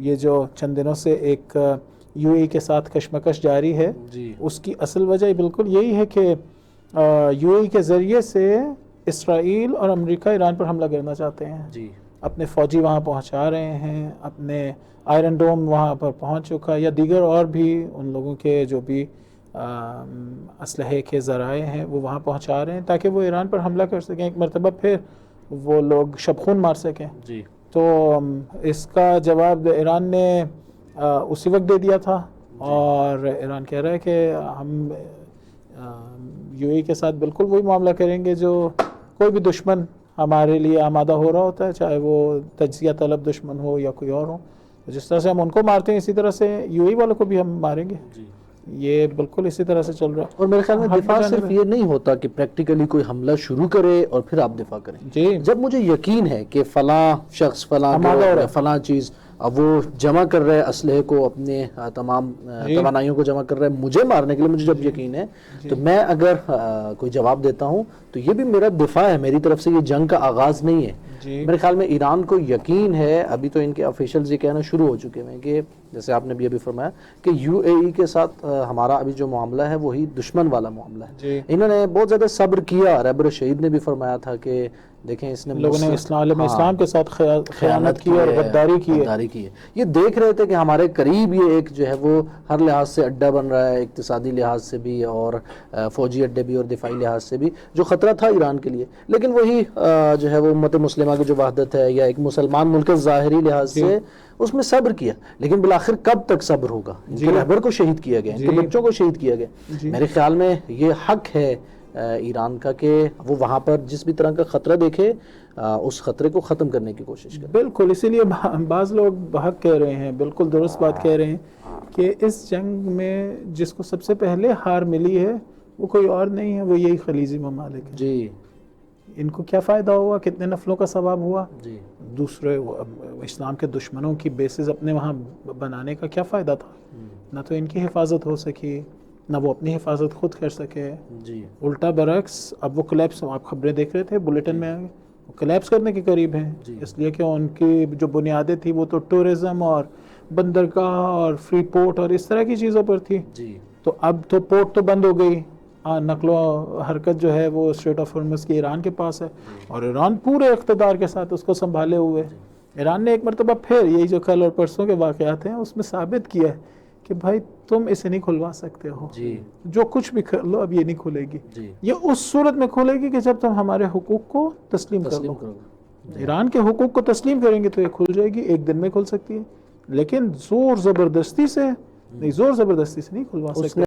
یہ جو چند دنوں سے ایک یو اے کے ساتھ کشمکش جاری ہے جی اس کی اصل وجہ بالکل یہی ہے کہ یو اے کے ذریعے سے اسرائیل اور امریکہ ایران پر حملہ کرنا چاہتے ہیں. جی اپنے فوجی وہاں پہنچا رہے ہیں، اپنے آئرن ڈوم وہاں پر پہنچ چکا، یا دیگر اور بھی ان لوگوں کے جو بھی اسلحے کے ذرائع ہیں وہ وہاں پہنچا رہے ہیں تاکہ وہ ایران پر حملہ کر سکیں، ایک مرتبہ پھر وہ لوگ شبخون مار سکیں. جی تو اس کا جواب ایران نے اسی وقت دے دیا تھا، اور ایران کہہ رہا ہے کہ ہم یو اے کے ساتھ بالکل وہی معاملہ کریں گے جو کوئی بھی دشمن ہمارے لیے آمادہ ہو رہا ہوتا ہے، چاہے وہ تجزیہ طلب دشمن ہو یا کوئی اور ہو. جس طرح سے ہم ان کو مارتے ہیں اسی طرح سے یو اے والوں کو بھی ہم ماریں گے. جی یہ بالکل اسی طرح سے چل رہا ہے. اور میرے خیال میں دفاع صرف یہ نہیں ہوتا کہ پریکٹیکلی کوئی حملہ شروع کرے اور پھر آپ دفاع کریں. جی جب مجھے یقین ہے کہ فلاں شخص فلاں فلاں چیز اب وہ جمع کر رہے اسلحے کو، اپنے تمام توانائیوں کو جمع کر رہے مجھے مارنے کے لیے، مجھے جب یقین ہے تو میں اگر کوئی جواب دیتا ہوں تو یہ بھی میرا دفاع ہے، میری طرف سے یہ جنگ کا آغاز نہیں ہے. میرے خیال میں ایران کو یقین ہے، ابھی تو ان کے آفیشلز یہ کہنا شروع ہو چکے ہیں کہ جیسے آپ نے بھی ابھی فرمایا کہ یو اے ای کے ساتھ ہمارا ابھی جو معاملہ ہے وہی دشمن والا معاملہ ہے. انہوں نے بہت زیادہ صبر کیا. رہبر شہید نے بھی فرمایا تھا کہ دیکھیں اس نے لوگوں نے اسلام کے ساتھ خیانت کی اور غداری کی ہے. یہ دیکھ رہے تھے کہ ہمارے قریب یہ ایک جو ہے وہ ہر لحاظ سے اڈا بن رہا ہے، اقتصادی لحاظ سے بھی اور فوجی اڈے بھی اور دفاعی لحاظ سے بھی، جو خطرہ تھا ایران کے لیے. لیکن وہی جو ہے وہ امت مسلمہ کی جو وحدت ہے یا ایک مسلمان ملک ظاہری لحاظ سے اس میں صبر کیا. لیکن بالآخر کب تک صبر ہوگا؟ ان کے رہبر کو شہید کیا گیا، ان کے بچوں کو شہید کیا گیا. میرے خیال میں یہ حق ہے ایران کا کہ وہ وہاں پر جس بھی طرح کا خطرہ دیکھے اس خطرے کو ختم کرنے کی کوشش کرے. بالکل، اسی لیے بعض لوگ حق کہہ رہے ہیں، بالکل درست بات کہہ رہے ہیں کہ اس جنگ میں جس کو سب سے پہلے ہار ملی ہے وہ کوئی اور نہیں ہے، وہ یہی خلیجی ممالک ہیں. جی ان کو کیا فائدہ ہوا؟ کتنے نفلوں کا ثواب ہوا؟ جی دوسرے اسلام کے دشمنوں کی بیسز اپنے وہاں بنانے کا کیا فائدہ تھا؟ نہ تو ان کی حفاظت ہو سکی، نہ وہ اپنی حفاظت خود کر سکے. جی الٹا برعکس اب وہ کلیپس، آپ خبریں دیکھ رہے تھے بلیٹن میں، وہ کلیپس کرنے کے قریب ہیں. اس لیے کہ ان کی جو بنیادیں تھی وہ تو ٹورزم اور بندرگاہ اور فری پورٹ اور اس طرح کی چیزوں پر تھی. جی تو اب تو پورٹ تو بند ہو گئی، نقل و حرکت جو ہے وہ اسٹریٹ آف ہارمز کی ایران کے پاس ہے، اور ایران پورے اقتدار کے ساتھ اس کو سنبھالے ہوئے. ایران نے ایک مرتبہ پھر یہی جو کل اور پرسوں کے واقعات ہیں اس میں ثابت کیا ہے کہ بھائی تم اسے نہیں کھلوا سکتے ہو، جو کچھ بھی کر لو اب یہ نہیں کھلے گی. یہ اس صورت میں کھلے گی کہ جب تم ہمارے حقوق کو تسلیم کر لو. ایران کے حقوق کو تسلیم کریں گے تو یہ کھل جائے گی، ایک دن میں کھل سکتی ہے، لیکن زور زبردستی سے نہیں کھلوا سکتے.